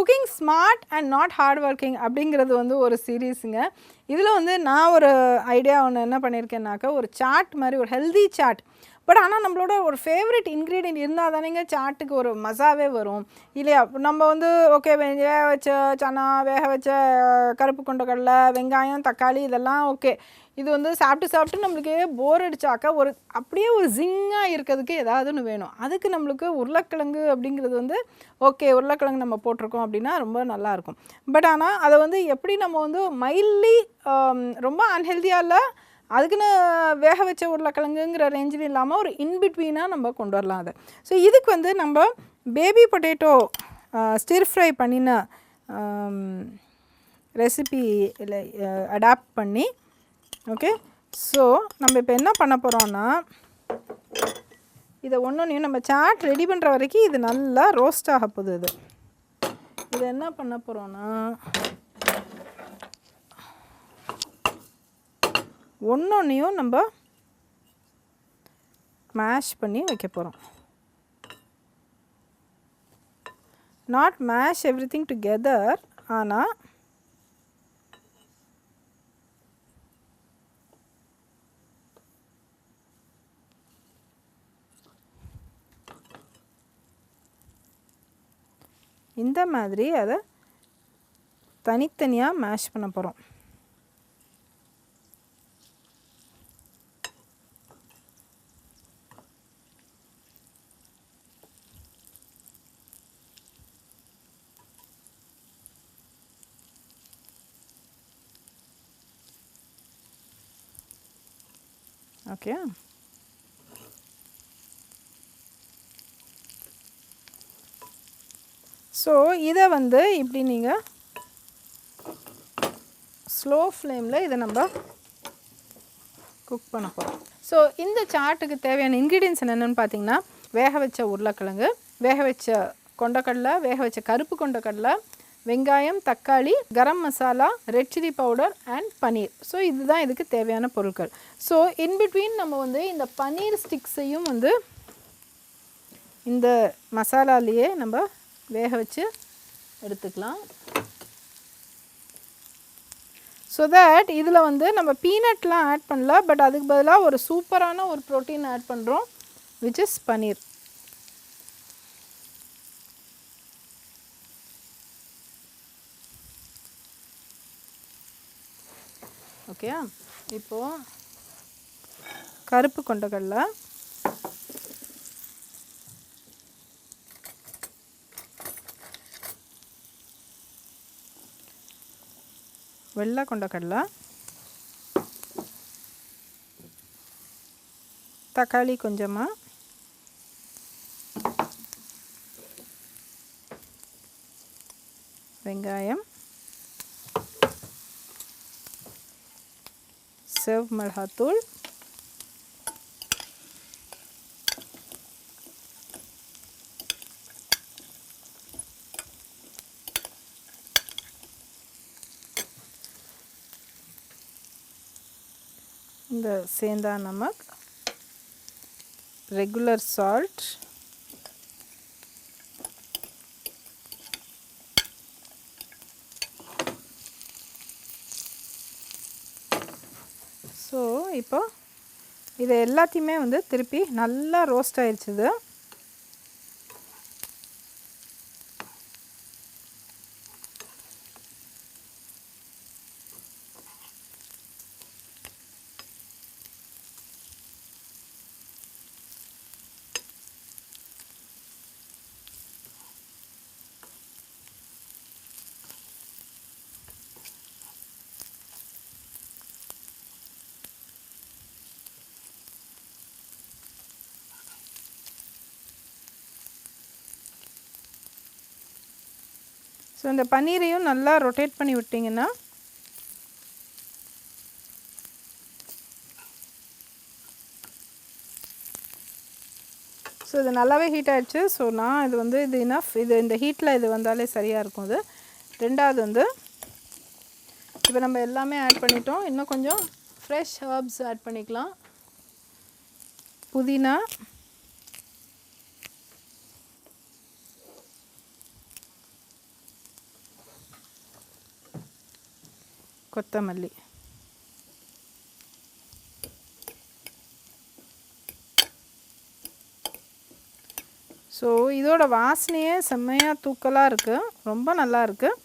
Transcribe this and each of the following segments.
Cooking smart and not hard working அப்படிங்கிறது வந்து ஒரு சீரீஸுங்க. இதில் வந்து நான் ஒரு ஐடியா ஒன்று என்ன பண்ணியிருக்கேன்னாக்கா, ஒரு சாட் மாதிரி, ஒரு ஹெல்தி சாட். பட் ஆனால் நம்மளோட ஒரு ஃபேவரட் இன்க்ரீடியன்ட் இருந்தால் தானேங்க சாட்டுக்கு ஒரு மசாவே வரும் இல்லையா? நம்ம வந்து ஓகே வேக வச்ச சனா, வேக வச்ச கருப்பு கொண்டக்கடலை, வெங்காயம், தக்காளி இதெல்லாம் ஓகே. இது வந்து சாப்பிட்டு நம்மளுக்கே போர் அடித்தாக்கா ஒரு அப்படியே ஒரு ஜிங்காக இருக்கிறதுக்கு ஏதாவதுன்னு வேணும். அதுக்கு நம்மளுக்கு உருளைக்கிழங்கு அப்படிங்கிறது வந்து ஓகே, உருளைக்கிழங்கு நம்ம போட்டிருக்கோம் அப்படின்னா ரொம்ப நல்லாயிருக்கும். பட் ஆனால் அதை வந்து எப்படி நம்ம வந்து மைல்ட்லி ரொம்ப அன்ஹெல்தியாக இல்லை, அதுக்குன்னு வேக வச்ச உருளைக்கிழங்குங்கிற ரேஞ்சில் இல்லாமல் ஒரு இன்பிட்வீனாக நம்ம கொண்டு வரலாம் அதை. ஸோ இதுக்கு வந்து நம்ம பேபி பொட்டேட்டோ ஸ்டிர் ஃப்ரை பண்ணின ரெசிபி அடாப்ட் பண்ணி ஓகே. ஸோ நம்ம இப்போ என்ன பண்ண போகிறோன்னா, இதை ஒன்றையும் நம்ம சாட் ரெடி பண்ணுற வரைக்கும் இது நல்லா ரோஸ்ட் ஆக போகுது. இதை என்ன பண்ண போகிறோன்னா, ஒன்றொன்றையும் நம்ம மேஷ் பண்ணி வைக்க போகிறோம். Not mash everything together, ஆனால் இந்த மாதிரி அதை தனித்தனியாக மேஷ் பண்ண போகிறோம். ஓகே. ஸோ இதை வந்து இப்படி நீங்கள் ஸ்லோ ஃப்ளேமில் இதை நம்ம குக் பண்ண போகிறோம். ஸோ இந்த சாட்டுக்கு தேவையான இன்க்ரீடியன்ஸ் என்னென்னு பார்த்தீங்கன்னா, வேக வச்ச உருளைக்கிழங்கு, வேக வச்ச கொண்டக்கடலை, வேக வச்ச கருப்பு கொண்டக்கடலை, வெங்காயம், தக்காளி, garam masala, red chilli powder and paneer. So இதுதான் இதுக்கு தேவையான பொருட்கள். ஸோ இன்பிட்வீன் நம்ம வந்து இந்த பன்னீர் ஸ்டிக்ஸையும் வந்து இந்த மசாலாலேயே நம்ம வேக வச்சு எடுத்துக்கலாம். ஸோ தட் இதில் வந்து நம்ம பீனட்லாம் ஆட் பண்ணல, பட் அதுக்கு பதிலாக ஒரு சூப்பரான ஒரு ப்ரோட்டீன் ஆட் பண்ணுறோம், விச் இஸ் பன்னீர். ஓகே. இப்போது கருப்பு கொண்டக்கடலை, வெள்ளை கொண்டக்கடலை, தக்காளி கொஞ்சமாக, வெங்காயம், செவ் மிளகாத்தூள், இந்த சேந்தா நமக், ரெகுலர் சால்ட், ஸோ இப்போ இது எல்லாத்தையுமே வந்து திருப்பி நல்லா ரோஸ்ட் ஆயிடுச்சுது. ஸோ இந்த பன்னீரையும் நல்லா ரொட்டேட் பண்ணி விட்டிங்கன்னா ஸோ இது நல்லாவே ஹீட் ஆகிடுச்சு. ஸோ நான் இது வந்து இது இனஃப், இது இந்த ஹீட்டில் இது வந்தாலே சரியாக இருக்கும். இது ரெண்டாவது வந்து இப்போ நம்ம எல்லாமே ஆட் பண்ணிட்டோம். இன்னும் கொஞ்சம் ஃப்ரெஷ் ஹர்ப்ஸ் ஆட் பண்ணிக்கலாம். புதினா, கொத்தமல்லி. ஸோ இதோட வாசனையே செம்மையாக தூக்கலாக இருக்குது, ரொம்ப நல்லா இருக்குது.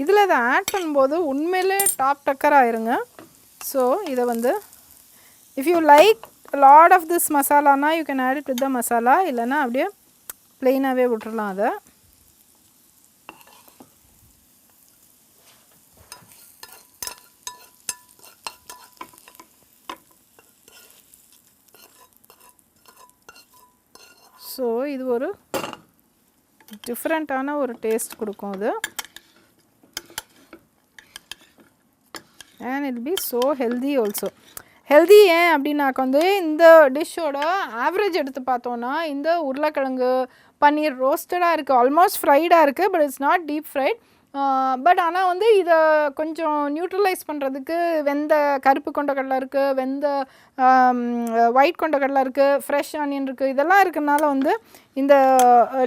இதில் இதை ஆட் பண்ணும்போது உண்மையிலே டாப் டக்கர் ஆயிருங்க. ஸோ இதை வந்து if you like lot of this மசாலானா you can add it with the masala, இல்லைன்னா அப்படியே ப்ளெயினாகவே விட்டுடலாம் அதை. ஸோ இது ஒரு டிஃப்ரெண்ட்டான ஒரு டேஸ்ட் கொடுக்கும் அது. And it be so healthy also. Healthy ஏன் அப்படின்னாக்க வந்து இந்த டிஷ்ஷோட ஆவரேஜ் எடுத்து பார்த்தோன்னா இந்த உருளைக்கிழங்கு பன்னீர் ரோஸ்டடாக இருக்குது, ஆல்மோஸ்ட் ஃப்ரைடாக இருக்குது, but it's not deep fried. But ஆனால் வந்து இதை கொஞ்சம் நியூட்ரலைஸ் பண்ணுறதுக்கு வெந்த கருப்பு கொண்டக்கடலை இருக்குது, வெந்த ஒயிட் கொண்டக்கடலை இருக்குது, ஃப்ரெஷ் ஆனியன் இருக்குது, இதெல்லாம் இருக்கிறனால வந்து இந்த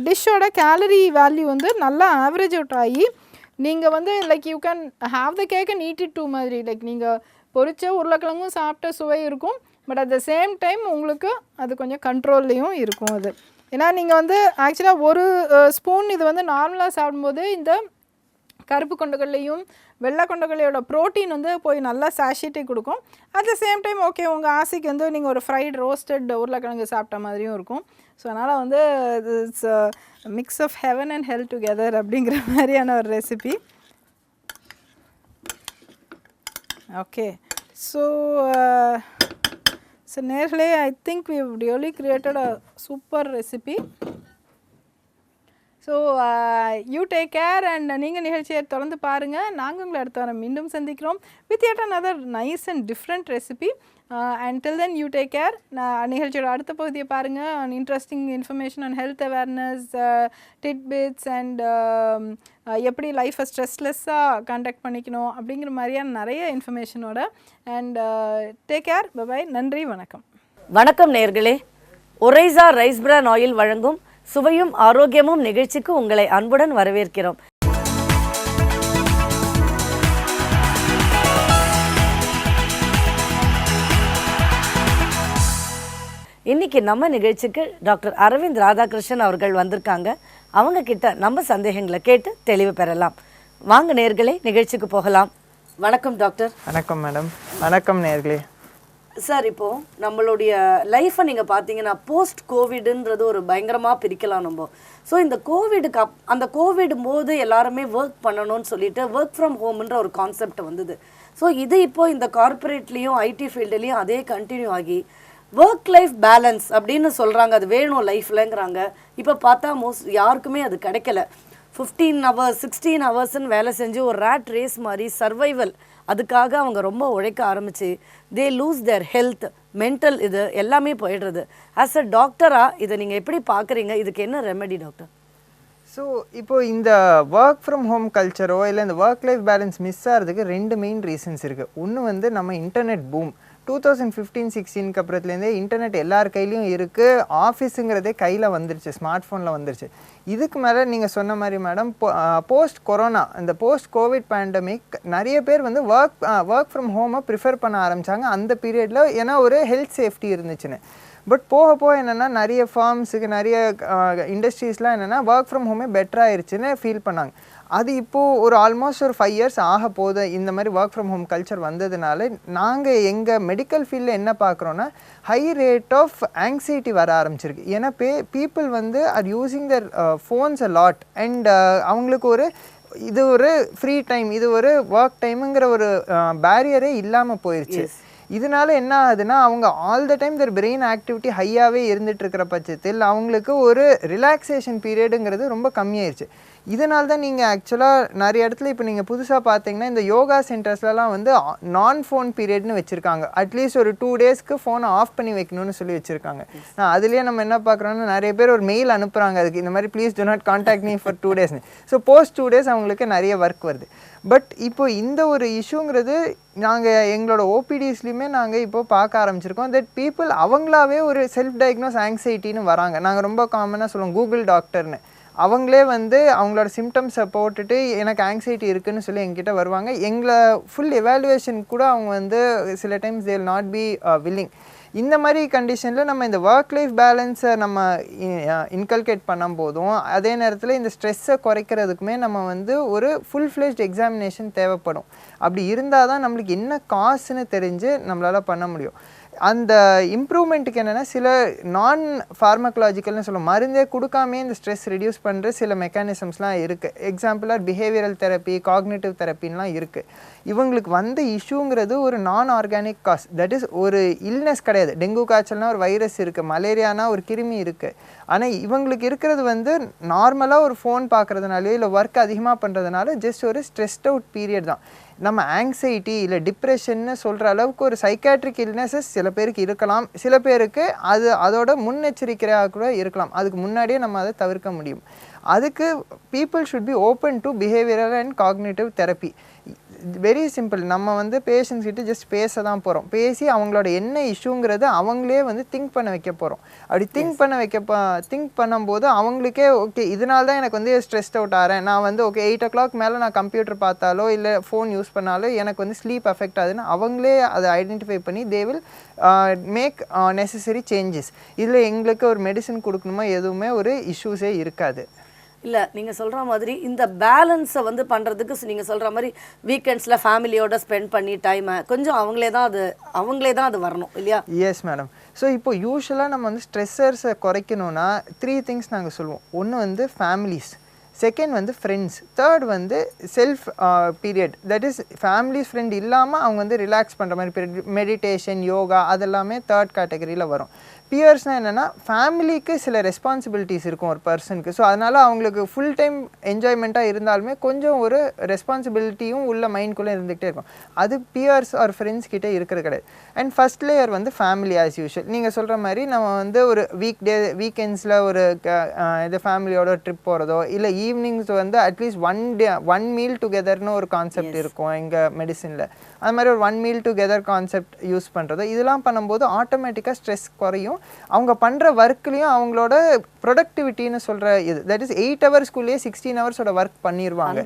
டிஷ்ஷோட கேலரி வேல்யூ வந்து நல்லா ஆவரேஜ் அவுட் ஆகி நீங்கள் வந்து like you can have the cake and eat it too மாதிரி. லைக் நீங்கள் பொரிச்ச உருளைக்கிழங்கும் சாப்பிட்ட சுவை இருக்கும், but at the same time உங்களுக்கு அது கொஞ்சம் கண்ட்ரோல்லையும் இருக்கும் அது. ஏன்னா நீங்கள் வந்து ஆக்சுவலாக ஒரு ஸ்பூன் இது வந்து நார்மலாக சாப்பிடும்போது இந்த கருப்பு கொண்டக்கடலையும் வெள்ளை கொண்டக்கடலையோட ப்ரோட்டீன் வந்து போய் நல்லா சாஷிட்டி கொடுக்கும். At the same time okay உங்கள் ஆசைக்கு வந்து நீங்கள் ஒரு ஃப்ரைட் ரோஸ்டட் உருளைக்கிழங்கு சாப்பிட்ட மாதிரியும் இருக்கும். ஸோ அதனால் வந்து it's mix of heaven and hell together அப்படிங்கிற மாதிரியான ஒரு ரெசிபி. ஓகே, ஸோ நேர்களே, I think we have really created a super recipe. So you take care and நீங்கள் நிகழ்ச்சியை தொடர்ந்து பாருங்கள். நாங்கள் உங்களை அடுத்த வாரம் மீண்டும் சந்திக்கிறோம் with yet another nice and different recipe. Until then you take care. நிகழ்ச்சியோட அடுத்த பகுதியை பாருங்கள். Interesting information and health awareness, titbits and எப்படி லைஃப்பை ஸ்ட்ரெஸ்லெஸ்ஸாக கண்டக்ட் பண்ணிக்கணும் அப்படிங்கிற மாதிரியான நிறைய இன்ஃபர்மேஷனோட. And take care, bye. நன்றி, வணக்கம். வணக்கம் நேயர்களே. ஒரைசா ரைஸ் பிரான் ஆயில் வழங்கும் சுவையும் ஆரோக்கியமும் நிகழ்ச்சிக்கு உங்களை அன்புடன் வரவேற்கிறோம். இன்னைக்கு நம்ம நிகழ்ச்சிக்கு டாக்டர் அரவிந்த் ராதாகிருஷ்ணன் அவர்கள் வந்திருக்காங்க. அவங்க கிட்ட நம்ம சந்தேகங்களை கேட்டு தெளிவு பெறலாம். வாங்க நேயர்களே, நிகழ்ச்சிக்கு போகலாம். வணக்கம் டாக்டர். வணக்கம் மேடம். வணக்கம் நேயர்களே. சார், இப்போது நம்மளுடைய லைஃப்பை நீங்கள் பார்த்தீங்கன்னா போஸ்ட் கோவிடுன்றது ஒரு பயங்கரமாக பிரிக்கலாம் நம்ம. ஸோ இந்த கோவிடுக்கு அந்த கோவிட் போது எல்லாருமே ஒர்க் பண்ணணும்னு சொல்லிட்டு ஒர்க் ஃப்ரம் ஹோம்ன்ற ஒரு கான்செப்ட் வந்தது. ஸோ இது இப்போது இந்த கார்பரேட்லேயும் ஐடி ஃபீல்டுலேயும் அதே கண்டினியூ ஆகி ஒர்க் லைஃப் பேலன்ஸ் அப்படின்னு சொல்கிறாங்க, அது வேணும் லைஃப்லங்கிறாங்க. இப்போ பார்த்தா யாருக்குமே அது கிடைக்கல. 15 hours 16 hours வேலை செஞ்சு ஒரு ரேட் ரேஸ் மாதிரி சர்வைவல், அதுக்காக அவங்க ரொம்ப உழைக்க ஆரம்பித்து தே லூஸ் தேர் ஹெல்த், மென்டல், இது எல்லாமே போயிடுறது. ஆஸ் அ டாக்டராக இதை நீங்கள் எப்படி பார்க்குறீங்க? இதுக்கு என்ன ரெமெடி டாக்டர்? ஸோ இப்போது இந்த ஒர்க் ஃப்ரம் ஹோம் கல்ச்சரோ இல்லை இந்த ஒர்க் லைஃப் பேலன்ஸ் மிஸ் ஆகிறதுக்கு 2 மெயின் ரீசன்ஸ் இருக்குது. ஒன்று வந்து நம்ம இன்டர்நெட் பூம் 2015-16 அப்புறத்துலேருந்தே இன்டர்நெட் எல்லார் கையிலையும் இருக்குது. ஆஃபீஸுங்கிறதே கையில் வந்துருச்சு, ஸ்மார்ட் ஃபோனில் வந்துருச்சு. இதுக்கு மேலே நீங்கள் சொன்ன மாதிரி மேடம், போஸ்ட் கொரோனா, இந்த போஸ்ட் கோவிட் பேண்டமிக் நிறைய பேர் வந்து ஒர்க் ஃப்ரம் ஹோமை ப்ரிஃபர் பண்ண ஆரம்பித்தாங்க அந்த பீரியடில். ஏன்னா ஒரு ஹெல்த் சேஃப்டி இருந்துச்சுன்னு. பட் போக போக என்னென்னா நிறைய ஃபார்ம்ஸுக்கு நிறைய இண்டஸ்ட்ரீஸ்லாம் என்னென்னா ஒர்க் ஃப்ரம் ஹோமே பெட்டராகிருச்சுன்னு ஃபீல் பண்ணாங்க. அது இப்போது ஒரு ஆல்மோஸ்ட் ஒரு 5 years ஆக போகுது இந்த மாதிரி ஒர்க் ஃப்ரம் ஹோம் கல்ச்சர் வந்ததுனால. நாங்கள் எங்கள் மெடிக்கல் ஃபீல்டில் என்ன பார்க்குறோன்னா ஹை ரேட் ஆஃப் ஆங்ஸைட்டி வர ஆரம்பிச்சிருக்கு. ஏன்னா பீப்புள் வந்து are using their phones a lot and அவங்களுக்கு இது ஒரு ஃப்ரீ டைம், இது ஒரு ஒர்க் டைமுங்கிற ஒரு பேரியரே இல்லாமல் போயிடுச்சு. இதனால என்ன ஆகுதுன்னா அவங்க all the time their brain activity ஹையாகவே இருந்துட்டு இருக்கிற பட்சத்தில் அவங்களுக்கு ஒரு ரிலாக்ஸேஷன் பீரியடுங்கிறது ரொம்ப கம்மியாயிருச்சு. இதனால தான் நீங்கள் ஆக்சுவலாக நிறைய இடத்துல இப்போ நீங்கள் புதுசாக பார்த்தீங்கன்னா இந்த யோகா சென்டர்ஸ்லாம் வந்து நான் ஃபோன் பீரியட்னு வச்சுருக்காங்க. அட்லீஸ்ட் ஒரு 2 daysக்கு ஃபோனை ஆஃப் பண்ணி வைக்கணும்னு சொல்லி வச்சுருக்காங்க. அதுலேயே நம்ம என்ன பார்க்குறோன்னா நிறைய பேர் ஒரு மெயில் அனுப்புகிறாங்க, அதுக்கு இந்த மாதிரி please do not contact me for 2 days. So post 2 days அவங்களுக்கு நிறைய ஒர்க் வருது. பட் இப்போ இந்த ஒரு இஷ்யூங்கிறது நாங்கள் எங்களோட ஓபிடிஸ்லையுமே நாங்கள் இப்போ பார்க்க ஆரம்பிச்சிருக்கோம். தட் பீப்புள் அவங்களாவே ஒரு செல்ஃப் டயக்னோஸ் ஆங்ஸைட்டின்னு வராங்க. நாங்கள் ரொம்ப காமனாக சொல்லுவோம் கூகுள் டாக்டர்னு. அவங்களே வந்து அவங்களோட சிம்டம்ஸை போட்டுட்டு எனக்கு ஆங்ஸைட்டி இருக்குன்னு சொல்லி எங்கிட்ட வருவாங்க. எங்களை ஃபுல் எவாலுவேஷன் கூட அவங்க வந்து சில times they will not be willing. இந்த மாதிரி கண்டிஷனில் நம்ம இந்த ஒர்க் லைஃப் பேலன்ஸை நம்ம இன்கல்கேட் பண்ணும் போதும் அதே நேரத்தில் இந்த ஸ்ட்ரெஸ்ஸை குறைக்கிறதுக்குமே நம்ம வந்து ஒரு ஃபுல் ஃப்ளெஜ்ட் எக்ஸாமினேஷன் தேவைப்படும். அப்படி இருந்தால் தான் நம்மளுக்கு என்ன காசுன்னு தெரிஞ்சு நம்மளால் பண்ண முடியும். அந்த இம்ப்ரூவ்மெண்ட்டுக்கு என்னென்னா சில நான் ஃபார்மகலாஜிக்கல்னு சொல்லுவோம், மருந்தே கொடுக்காமே இந்த ஸ்ட்ரெஸ் ரிடியூஸ் பண்ணுற சில மெக்கானிசம்ஸ்லாம் இருக்குது. எக்ஸாம்பிளாக பிஹேவியரல் தெரப்பி, காக்னிட்டிவ் தெரப்பின்லாம் இருக்குது. இவங்களுக்கு வந்த இஷ்யூங்கிறது ஒரு நான் ஆர்கானிக் காஸ், தட் இஸ் ஒரு இல்னஸ் கிடையாது. டெங்கு காய்ச்சல்னால் ஒரு வைரஸ் இருக்குது, மலேரியானா ஒரு கிருமி இருக்குது. ஆனால் இவங்களுக்கு இருக்கிறது வந்து நார்மலாக ஒரு ஃபோன் பார்க்குறதுனாலையோ இல்லை ஒர்க் அதிகமாக பண்ணுறதுனால ஜஸ்ட் ஒரு ஸ்ட்ரெஸ்ட் அவுட் பீரியட் தான். நம்ம ஆங்ஸைட்டி இல்லை டிப்ரெஷன்னு சொல்கிற அளவுக்கு ஒரு சைக்காட்ரிக் இல்னஸஸ் சில பேருக்கு இருக்கலாம், சில பேருக்கு அதோட முன்னெச்சரிக்கையாக கூட இருக்கலாம். அதுக்கு முன்னாடியே நம்ம அதை தவிர்க்க முடியும். அதுக்கு people should be open to behavioural and cognitive therapy. Very simple. நம்ம வந்து பேஷண்ட்ஸ் கிட்ட ஜஸ்ட் பேச தான் போகிறோம். பேசி அவங்களோட என்ன இஷ்யூங்கிறது அவங்களே வந்து திங்க் பண்ண வைக்க போகிறோம். அப்படி திங்க் பண்ணும்போது அவங்களுக்கே ஓகே இதனால தான் எனக்கு வந்து ஸ்ட்ரெஸ்ட் அவுட் ஆகிறேன், நான் வந்து ஓகே 8 o'clock மேலே நான் கம்ப்யூட்டர் பார்த்தாலோ இல்லை ஃபோன் யூஸ் பண்ணாலோ எனக்கு வந்து ஸ்லீப் அஃபெக்ட் ஆகுதுன்னு அவங்களே அதை ஐடென்டிஃபை பண்ணி they will make necessary changes. இதில் எங்களுக்கு ஒரு மெடிசன் கொடுக்கணுமா எதுவுமே ஒரு இஷ்யூஸே இருக்காது. இல்லை நீங்கள் சொல்கிற மாதிரி இந்த பேலன்ஸை வந்து பண்ணுறதுக்கு நீங்கள் சொல்கிற மாதிரி வீக்கெண்ட்ஸில் ஃபேமிலியோட ஸ்பெண்ட் பண்ணி டைமை கொஞ்சம் அவங்களே தான் அது வரணும் இல்லையா? Yes madam. ஸோ இப்போ யூஸ்வலாக நம்ம வந்து ஸ்ட்ரெஸ்ஸர்ஸை குறைக்கணும்னா 3 things நாங்கள் சொல்லுவோம். ஒன்று வந்து ஃபேமிலிஸ், செகண்ட் வந்து ஃப்ரெண்ட்ஸ், தேர்ட் வந்து self period. That is families friend இல்லாமல் அவங்க வந்து ரிலாக்ஸ் பண்ணுற மாதிரி பீரியட், மெடிடேஷன், யோகா அதெல்லாமே தேர்ட் கேட்டகரியில் வரும். பியர்ஸ்னால் என்னென்னா ஃபேமிலிக்கு சில ரெஸ்பான்சிபிலிட்டிஸ் இருக்கும் ஒரு பர்சனுக்கு. ஸோ அதனால் அவங்களுக்கு ஃபுல் டைம் என்ஜாய்மெண்ட்டாக இருந்தாலுமே கொஞ்சம் ஒரு ரெஸ்பான்சிபிலிட்டியும் உள்ள மைண்ட்குள்ளே இருந்துகிட்டே இருக்கும். அது பியர்ஸ் ஆர் ஃப்ரெண்ட்ஸ் கிட்டே இருக்கிறது கிடையாது. அண்ட் ஃபஸ்ட் லேயர் வந்து ஃபேமிலி ஆஸ் யூஷுவல். நீங்கள் சொல்கிற மாதிரி நம்ம வந்து ஒரு வீக்கெண்ட்ஸில் ஒரு இது ஃபேமிலியோட ட்ரிப் போகிறதோ இல்லை ஈவினிங்ஸ் வந்து அட்லீஸ்ட் ஒன் மீல் டுகெதர்னு ஒரு கான்செப்ட் இருக்கும் எங்கள் மெடிசனில். அது மாதிரி ஒரு 1 meal together கான்செப்ட் யூஸ் பண்ணுறது, இதெல்லாம் பண்ணும்போது ஆட்டோமேட்டிக்காக ஸ்ட்ரெஸ் குறையும். அவங்க பண்ணுற ஒர்க்லேயும் அவங்களோட ப்ரொடக்டிவிட்டின்னு சொல்கிற இது தட் இஸ் 8 hours-குள்ளேயே 16 hours-ஓட ஒர்க் பண்ணிடுவாங்க.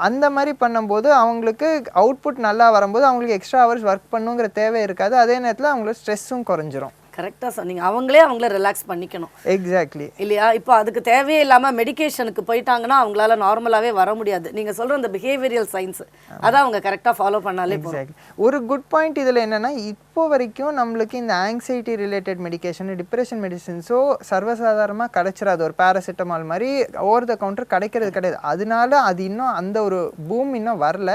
அந்த மாதிரி பண்ணும்போது அவங்களுக்கு அவுட்புட் நல்லா வரும்போது அவங்களுக்கு எக்ஸ்ட்ரா ஹவர்ஸ் ஒர்க் பண்ணுங்கிற தேவை இருக்காது. அதே நேரத்தில் அவங்களோட ஸ்ட்ரெஸ்ஸும் குறைஞ்சிரும். கரெக்டாக சொன்னீங்க. அவங்கள ரிலாக்ஸ் பண்ணிக்கணும். எக்ஸாக்ட்லி இல்லையா? இப்போ அதுக்கு தேவையே இல்லாமல் மெடிக்கேஷனுக்கு போயிட்டாங்கன்னா அவங்களால நார்மலாகவே வர முடியாது. நீங்கள் சொல்கிற அந்த பிஹேவியரல் சயின்ஸ் அதை அவங்க கரெக்டாக ஃபாலோ பண்ணாலே போதும். ஒரு குட் பாயிண்ட் இதில் என்னென்னா இப்போ வரைக்கும் நம்மளுக்கு இந்த ஆங்ஸைட்டி ரிலேட்டட் மெடிக்கேஷன், டிப்ரெஷன் மெடிசன்ஸோ சர்வசாதாரணமாக கிடைச்சிடாது. ஒரு பேராசிட்டமால் மாதிரி ஓவர் த கவுண்டர் கிடைக்கிறது கிடையாது. அதனால அது இன்னும் அந்த ஒரு பூம் இன்னும் வரல.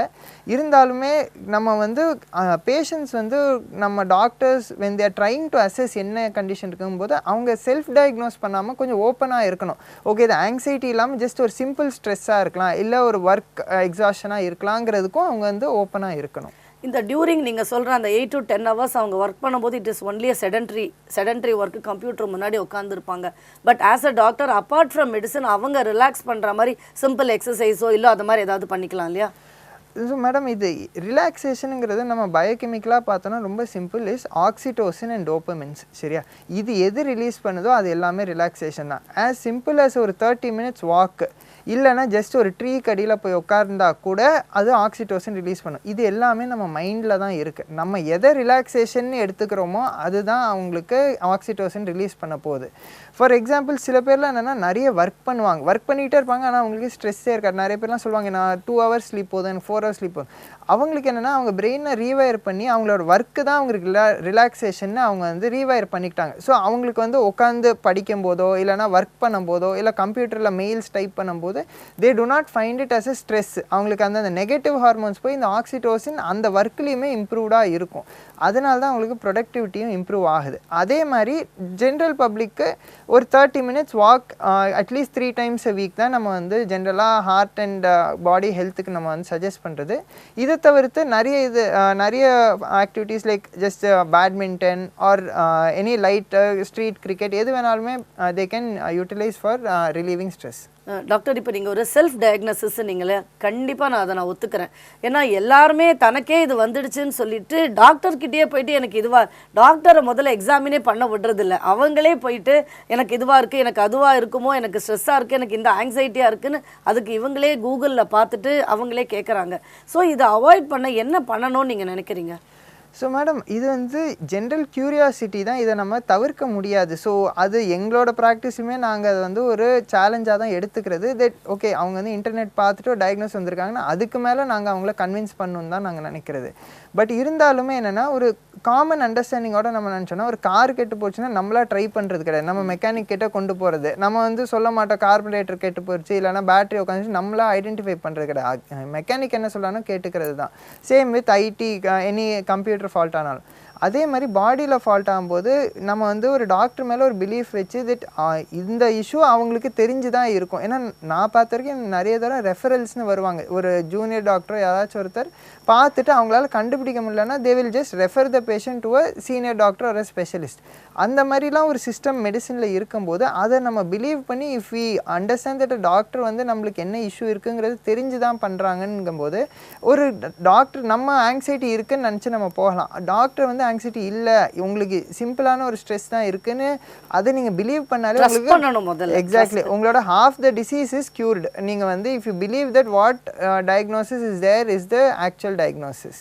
இருந்தாலுமே நம்ம வந்து பேஷண்ட்ஸ் வந்து நம்ம doctors when they are trying to assess என்ன கண்டிஷன் இருக்கும்போது அவங்க செல்ஃப் டயக்னோஸ் பண்ணாமல் கொஞ்சம் ஓப்பனாக இருக்கணும். ஓகே இது ஆங்ஸைட்டி இல்லாமல் ஜஸ்ட் ஒரு சிம்பிள் ஸ்ட்ரெஸ்ஸாக இருக்கலாம், இல்லை ஒரு ஒர்க் எக்ஸாஷனாக இருக்கலாங்கிறதுக்கும் அவங்க வந்து ஓப்பனாக இருக்கணும். இந்த டியூரிங் நீங்கள் சொல்கிற அந்த 8 to 10 hours அவங்க ஒர்க் பண்ணும்போது it is only sedentary work, computer முன்னாடி உட்காந்துருப்பாங்க. But as a doctor apart from medicine அவங்க ரிலாக்ஸ் பண்ணுற மாதிரி சிம்பிள் எக்ஸசைஸோ இல்லை அது மாதிரி ஏதாவது பண்ணிக்கலாம் இல்லையா? ஸோ மேடம் இது ரிலாக்ஸேஷனுங்கிறது நம்ம பயோகெமிக்கலாக பார்த்தோன்னா ரொம்ப simple. Is oxytocin and dopamines. சரியா? இது எது ரிலீஸ் பண்ணுதோ அது எல்லாமே ரிலாக்ஸேஷன் தான். ஆஸ் சிம்பிள் ஆஸ் ஒரு 30 minutes வாக்கு இல்லைனா ஜஸ்ட் ஒரு ட்ரீ கடியில் போய் உட்கார்ந்தா கூட அது ஆக்சிடோசின் ரிலீஸ் பண்ணும். இது எல்லாமே நம்ம மைண்டில் தான் இருக்குது. நம்ம எதை ரிலாக்ஸேஷன் எடுத்துக்கிறோமோ அதுதான் அவங்களுக்கு ஆக்சிடோசின் ரிலீஸ் பண்ண போகுது. ஃபார் எக்ஸாம்பிள் சில பேர்லாம் என்னென்னா நிறைய ஒர்க் பண்ணிகிட்டே இருப்பாங்க, ஆனால் அவங்களுக்கு ஸ்ட்ரெஸ்ஸே இருக்காது. நிறைய பேர்லாம் சொல்லுவாங்க நான் 2 hours ஸ்லீப் போதும், எனக்கு 4 hours ஸ்லீப் போதும். அவங்களுக்கு என்னென்னா அவங்க பிரெயினை ரீவயர் பண்ணி அவங்களோட ஒர்க்கு தான் அவங்களுக்கு ரிலாக்ஸேஷன் அவங்க வந்து ரீவயர் பண்ணிக்கிட்டாங்க. ஸோ அவங்களுக்கு வந்து உட்காந்து படிக்கும் போதோ இல்லைனா ஒர்க் பண்ணும் போதோ இல்லை கம்ப்யூட்டரில் மெயில்ஸ் டைப் பண்ணும்போது they do not find it as a stress. அவங்களுக்கு அந்த நெகட்டிவ் ஹார்மோன்ஸ் போய் இந்த ஆக்சிடோசின் அந்த ஒர்க்லேயுமே இம்ப்ரூவ்டாக இருக்கும். அதனால தான் அவங்களுக்கு ப்ரொடக்டிவிட்டியும் இம்ப்ரூவ் ஆகுது. அதே மாதிரி ஜென்ரல் பப்ளிக்கு ஒரு 30 minutes walk at least 3 times a week தான் நம்ம வந்து ஜென்ரலாக ஹார்ட் அண்ட் பாடி ஹெல்த்துக்கு நம்ம வந்து சஜஸ்ட் பண்ணுறது. இதை தவிர்த்து நிறைய activities like just badminton or any light street cricket எது வேணாலுமே they can utilize for relieving stress. Doctor இப்போ நீங்கள் ஒரு செல்ஃப் டயக்னோசிஸ் நீங்களே கண்டிப்பாக நான் ஒத்துக்கிறேன். ஏன்னா எல்லாருமே தனக்கே இது வந்துடுச்சுன்னு சொல்லிட்டு டாக்டர்கிட்டயே போயிட்டு எனக்கு டாக்டரை முதல்ல எக்ஸாமினே பண்ண விடுறதில்ல. அவங்களே போயிட்டு எனக்கு இதுவாக இருக்குது, எனக்கு அதுவாக இருக்குமோ, எனக்கு ஸ்ட்ரெஸ்ஸாக இருக்குது, எனக்கு இந்த ஆங்ஸைட்டியாக இருக்குன்னு அதுக்கு இவங்களே கூகுளில் பார்த்துட்டு அவங்களே கேட்குறாங்க. ஸோ இதை அவாய்ட் பண்ண என்ன பண்ணணும்னு நீங்கள் நினைக்கிறீங்க? ஸோ மேடம், இது வந்து ஜென்ரல் க்யூரியாசிட்டி தான், இதை நம்ம தவிர்க்க முடியாது. ஸோ அது எங்களோட ப்ராக்டிஸுமே நாங்கள் அதை வந்து ஒரு சேலஞ்சாக தான் எடுத்துக்கிறது. தட் ஓகே, அவங்க வந்து இன்டர்நெட் பார்த்துட்டு ஒரு டயக்னோஸ் வந்திருக்காங்கன்னா அதுக்கு மேலே நாங்கள் அவங்கள கன்வின்ஸ் பண்ணணுன்னு தான் நாங்கள் நினைக்கிறது. பட் இருந்தாலுமே என்னென்னா, ஒரு காமன் அண்டர்ஸ்டாண்டிங்கோட நம்ம நினச்சோன்னா, ஒரு கார் கெட்டு போச்சுன்னா நம்மளா ட்ரை பண்ணுறது கிடையாது, நம்ம மெக்கானிக் கிட்ட கொண்டு போகிறது. நம்ம வந்து சொல்ல மாட்டோம் கார்பரேட்டர் கெட்டு போயிடுச்சு இல்லைனா பேட்டரி உட்காந்துச்சு, நம்மளா ஐடென்டிஃபை பண்ணுறது கிடையாது. மெக்கானிக் என்ன சொல்கிறானோ கேட்டுக்கிறது தான். Same with IT, any computer fault ஆனாலும் அதே மாதிரி பாடியில் ஃபால்ட் ஆகும்போது நம்ம வந்து ஒரு டாக்டர் மேலே ஒரு பிலீஃப் வச்சு தட் இந்த இஷ்யூ அவங்களுக்கு தெரிஞ்சு தான் இருக்கும். ஏன்னா நான் பார்த்த வரைக்கும் நிறைய தடவை ரெஃபரல்ஸ்னு வருவாங்க. ஒரு ஜூனியர் டாக்டர் யாராச்சும் ஒருத்தர் பார்த்துட்டு அவங்களால கண்டுபிடிக்க முடியலன்னா they will just refer the patient to a senior doctor ஒரு ஸ்பெஷலிஸ்ட். அந்த மாதிரிலாம் ஒரு சிஸ்டம் மெடிசனில் இருக்கும்போது அதை நம்ம பிலீவ் பண்ணி if we understand that doctor வந்து நம்மளுக்கு என்ன இஷ்யூ இருக்குங்கிறது தெரிஞ்சு தான் பண்ணுறாங்கங்கும்போது ஒரு டாக்டர் நம்ம ஆங்ஸைட்டி இருக்குன்னு நினச்சி நம்ம போகலாம். டாக்டர் வந்து ஆங்ஸைட்டி இல்லை, உங்களுக்கு சிம்பிளான ஒரு ஸ்ட்ரெஸ் தான் இருக்குன்னு அதை நீங்கள் பிலீவ் பண்ணாலே உங்களுக்கு எக்ஸாக்ட்லி உங்களோட half the disease is cured. நீங்கள் வந்து if you believe that what diagnosis is there is the actual diagnosis.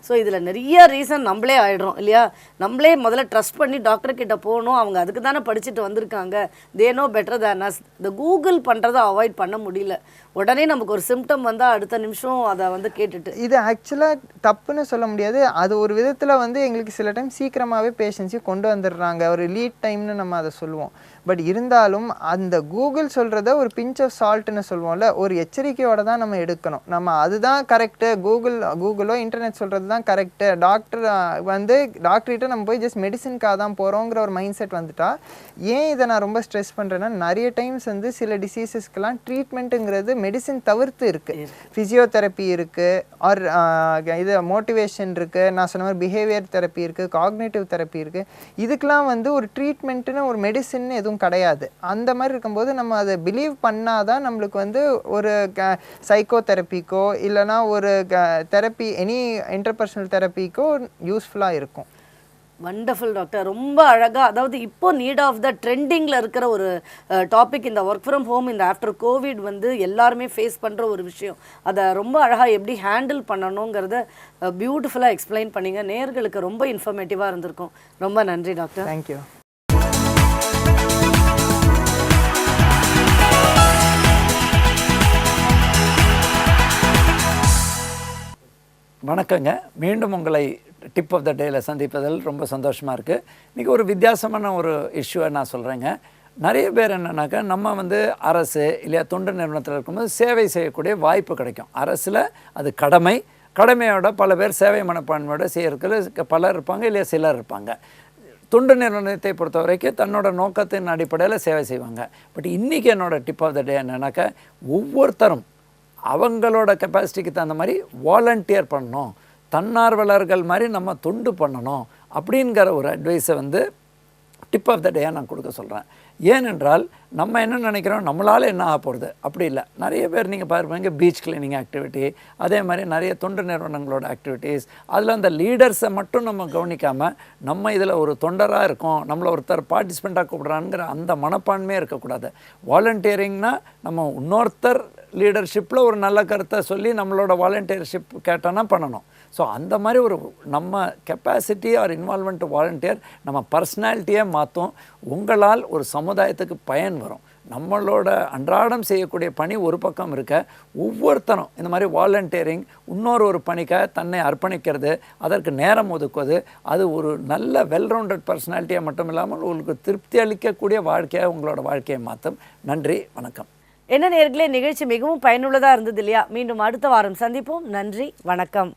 So இதில் நிறைய ரீசன் நம்மளே ஆகிடுறோம் இல்லையா? நம்மளே முதல்ல ட்ரஸ்ட் பண்ணி டாக்டர்கிட்ட போகணும், அவங்க அதுக்கு தானே படிச்சுட்டு வந்திருக்காங்க, they know better than as. இந்த கூகுள் பண்ணுறதை அவாய்ட் பண்ண முடியல. உடனே நமக்கு ஒரு சிம்டம் வந்தால் அடுத்த நிமிஷம் அதை வந்து கேட்டுட்டு இது ஆக்சுவலாக தப்புன்னு சொல்ல முடியாது. அது ஒரு விதத்தில் வந்து எங்களுக்கு சில டைம் சீக்கிரமாகவே பேஷண்ட்ஸையும் கொண்டு வந்துடுறாங்க, ஒரு லீட் டைம்னு நம்ம அதை சொல்லுவோம். பட் இருந்தாலும் அந்த கூகுள் சொல்கிறத ஒரு பிஞ்ச் ஆஃப் சால்ட்னு சொல்லுவோம்ல, ஒரு எச்சரிக்கையோடு தான் நம்ம எடுக்கணும். நம்ம அதுதான் கரெக்டு, கூகுளோ இன்டர்நெட் சொல்கிறது தான் கரெக்டு, டாக்டர் வந்து டாக்டர்கிட்ட நம்ம போய் ஜஸ்ட் மெடிசனுக்காக தான் போகிறோங்கிற ஒரு மைண்ட் செட் வந்துட்டா. ஏன் இதை நான் ரொம்ப ஸ்ட்ரெஸ் பண்ணுறேன்னா, நிறைய டைம்ஸ் வந்து சில டிசீசஸ்க்கெலாம் ட்ரீட்மெண்ட்டுங்கிறது மெடிசின் தவிர்த்து இருக்குது. ஃபிசியோதெரப்பி இருக்குது, ஆர் இது மோட்டிவேஷன் இருக்குது, நான் சொன்ன மாதிரி பிஹேவியர் தெரப்பி இருக்குது, காக்னேட்டிவ் தெரப்பி இருக்குது. இதுக்கெலாம் வந்து ஒரு ட்ரீட்மெண்ட்டுன்னு ஒரு மெடிசின்னு எதுவும் கிடையாது. அந்த மாதிரி இருக்கும்போது நம்ம அதை பிலீவ் பண்ணாதான் நம்மளுக்கு வந்து ஒரு சைக்கோ தெரப்பிக்கோ இல்லைனா ஒரு தெரப்பி எனி இன்டர்பர்சனல் தெரப்பிக்கோ யூஸ்ஃபுல்லாக இருக்கும். வண்டர்ஃபுல் டாக்டர், ரொம்ப அழகாக, அதாவது இப்போ நீட் ஆஃப் த ட்ரெண்டிங்கில் இருக்கிற ஒரு டாபிக் இந்த ஒர்க் ஃப்ரம் ஹோம், இந்த ஆஃப்டர் கோவிட் வந்து எல்லாருமே ஃபேஸ் பண்ணுற ஒரு விஷயம். அதை ரொம்ப அழகாக எப்படி ஹேண்டில் பண்ணணுங்கிறத பியூட்டிஃபுல்லாக எக்ஸ்பிளைன் பண்ணிங்க. நேயர்களுக்கு ரொம்ப இன்ஃபர்மேட்டிவாக இருந்திருக்கும். ரொம்ப நன்றி டாக்டர். தேங்க்யூ. வணக்கங்க. மீண்டும் உங்களை டிப் ஆஃப் த டேயில் சந்திப்பதில் ரொம்ப சந்தோஷமாக இருக்குது. இன்றைக்கி ஒரு வித்தியாசமான ஒரு இஷ்யூவை நான் சொல்கிறேங்க. நிறைய பேர் என்னென்னாக்கா, நம்ம வந்து அரசு இல்லையா தொண்டு நிறுவனத்தில் இருக்கும்போது சேவை செய்யக்கூடிய வாய்ப்பு கிடைக்கும். அரசில் அது கடமையோட பல பேர் சேவை மனப்பான்மையோட செய்யறதுக்கு பலர் இருப்பாங்க, இல்லையா சிலர் இருப்பாங்க. தொண்டு நிறுவனத்தை பொறுத்த வரைக்கும் தன்னோட நோக்கத்தின் அடிப்படையில் சேவை செய்வாங்க. பட் இன்றைக்கி என்னோடய டிப் ஆஃப் த டே என்னென்னாக்கா, ஒவ்வொருத்தரும் அவங்களோட கெப்பாசிட்டிக்கு தகுந்த மாதிரி வாலண்டியர் பண்ணணும், தன்னார்வலர்கள் மாதிரி நம்ம தொண்டு பண்ணணும் அப்படிங்கிற ஒரு அட்வைஸை வந்து டிப் ஆஃப் த டேயாக நான் கொடுக்க சொல்கிறேன். ஏனென்றால் நம்ம என்ன நினைக்கிறோம், நம்மளால் என்ன ஆக போகிறது, அப்படி இல்லை. நிறைய பேர் நீங்கள் பாருப்பீங்க, பீச் கிளீனிங் ஆக்டிவிட்டி, அதே மாதிரி நிறைய தொண்டு நிறுவனங்களோட ஆக்டிவிட்டீஸ், அதில் அந்த லீடர்ஸை மட்டும் நம்ம கவனிக்காமல் நம்ம இதில் ஒரு தொண்டராக இருக்கோம், நம்மளை ஒருத்தர் பார்ட்டிசிபெண்ட்டாக கூப்பிட்றாங்கிற அந்த மனப்பான்மையே இருக்கக்கூடாது. வாலண்டியரிங்னால் நம்ம இன்னொருத்தர் லீடர்ஷிப்பில் ஒரு நல்ல கருத்தை சொல்லி நம்மளோட வாலண்டியர்ஷிப் கேட்டோன்னா பண்ணணும். ஸோ அந்த மாதிரி ஒரு நம்ம கெப்பாசிட்டி ஆர் இன்வால்மெண்ட் வாலண்டியர் நம்ம பர்சனாலிட்டியே மாற்றும். உங்களால் ஒரு சமுதாயத்துக்கு பயன் வரும். நம்மளோட அன்றாடம் செய்யக்கூடிய பணி ஒரு பக்கம் இருக்க, ஒவ்வொருத்தரும் இந்த மாதிரி வாலண்டியரிங் இன்னொரு பணிக்காக தன்னை அர்ப்பணிக்கிறது, அதற்கு நேரம் ஒதுக்குவது, அது ஒரு நல்ல வெல்ரவுண்டட் பர்சனாலிட்டியாக மட்டும் இல்லாமல் உங்களுக்கு திருப்தி அளிக்கக்கூடிய வாழ்க்கையாக உங்களோட வாழ்க்கையை மாற்றும். நன்றி, வணக்கம். என்ன நேயர்களே, நிகழ்ச்சி மிகவும் பயனுள்ளதாக இருந்தது இல்லையா? மீண்டும் அடுத்த வாரம் சந்திப்போம். நன்றி, வணக்கம்.